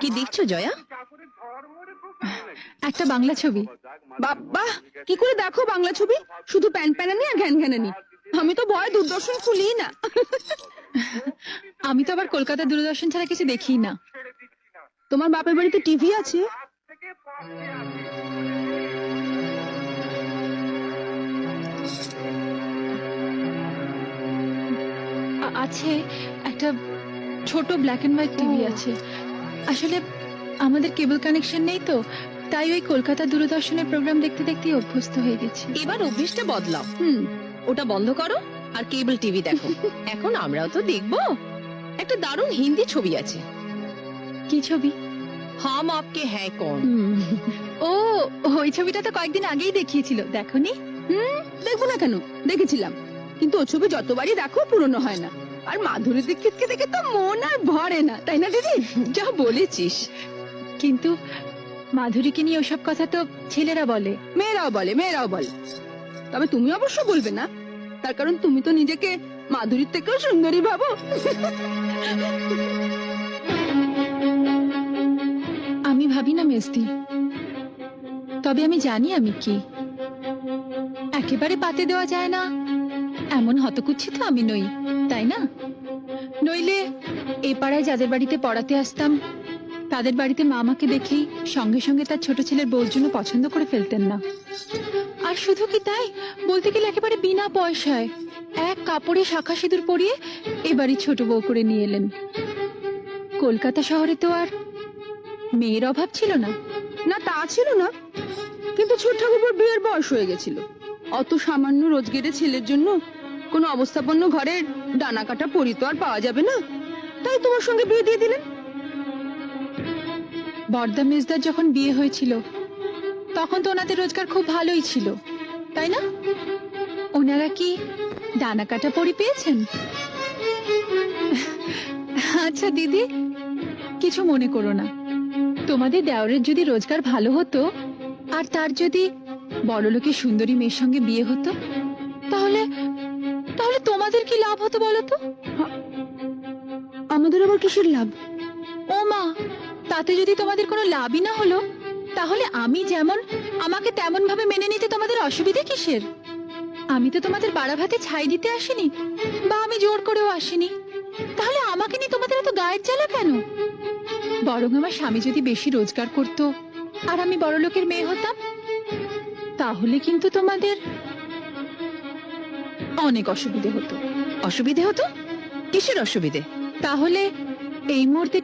কি দেখছো জয়া? একটা বাংলা ছবি। বাবা, কি করে দেখো বাংলা ছবি? শুধু প্যান প্যানানি আর ঘ্যান ঘ্যানানি। আমি তো ভয় দূরদর্শন খুলি না। আমি তো আবার কলকাতা দূরদর্শন ছাড়া কিছু দেখি না। তোমার বাপের বাড়িতে টিভি আছে? আছে, একটা ছোট ব্ল্যাক এন্ড হোয়াইট টিভি আছে। আসলে আমাদের কেবল কানেকশন নেই তো, তাই ওই কলকাতা দূরদর্শনের প্রোগ্রাম দেখতে দেখতে অভ্যস্ত হয়ে গেছি। এবার অভ্যেসটা বদলাও। ওটা বন্ধ করো আর কেবল টিভি দেখো। এখন আমরাও তো দেখবো। একটা দারুণ হিন্দি ছবি আছে। কি ছবি? হাম আপকে হ্যায় কৌন। ও, ওই ছবিটা তো কয়েকদিন আগেই দেখিয়েছিল, দেখোনি? দেখবো না কেন, দেখেছিলাম। কিন্তু ও ছবি যতবারই দেখো পুরনো হয় না। আর মাধুরী দীক্ষিতকে দেখে তো মন আর ভরে না, তাই না দিদি? যা বলেছিস। কিন্তু মাধুরীকে নিয়ে ওসব কথা তো ছেলেরা বলে। মেয়েরাও বলে। তবে তুমি অবশ্য বলবে না, তার কারণ তুমি তো নিজেকে মাধুরীর থেকেও সুন্দরী ভাবো। আমি ভাবি না মেজদি, তবে আমি জানি আমি কি। একেবারে পাতে দেওয়া যায় না এমন হতকুচ্ছি তো আমি নই, তাই না? নইলে এ পাড়ায় যাদের বাড়িতে পড়াতে আসতাম তাদের বাড়িতে মা আমাকে দেখেই সঙ্গে সঙ্গে তার ছোট ছেলের বউর জন্য পছন্দ করে ফেলতেন না। আর শুধু কি তাই, বলতে গেলে একেবারে বিনা পয়সায় এক কাপড়ে শাখা সিঁদুর পরিয়ে এবারই ছোট বউ করে নিয়ে এলেন। কলকাতা শহরে তো আর মেয়ের অভাব ছিল না। না, তা ছিল না, কিন্তু ছোট ঠাকুর বিয়ের বয়স হয়ে গেছিল। অত সামান্য রোজগেরে ছেলের জন্য কোনো অবস্থাপন্ন ঘরের ডানা কাটা পরি তো আর পাওয়া যাবে না, তাই তোমার সঙ্গে বিয়ে দিয়ে দিলেন। বর্দা মেজদার যখন বিয়ে হয়েছিল তখন তো ওনাদের রোজগার খুব ভালোই ছিল, তাই না? ওনারা কি ডানা কাটা পরি পেয়েছেন? আচ্ছা দিদি, কিছু মনে করো না। তোমাদের দেওরের যদি রোজগার ভালো হতো আর তার যদি বড়লোকের সুন্দরী মেয়ের সঙ্গে বিয়ে হতো, তাহলে তাহলে তোমাদের কি লাভ হতো বলো তো? আমাদের আবার কিসের লাভ? ও মা, তাতে যদি তোমাদের কোনো লাভই না হলো, তাহলে আমি যেমন আমাকে তেমন ভাবে মেনে নিতে তোমাদের অসুবিধা কিসের? আমি তো তোমাদের বাড়া ভাতে ছাই দিতে আসিনি, বা আমি জোর করেও আসিনি। তাহলে আমাকে নিয়ে তোমাদের এত গায়ের জ্বালা কেন? বরং আমার স্বামী যদি বেশি রোজগার করতো আর আমি বড় লোকের মেয়ে হতাম, তাহলে কিন্তু তোমাদের অনেক অসুবিধে হতো। অসুবিধে হতো? কিসের অসুবিধে? তাহলে এই মুহূর্তে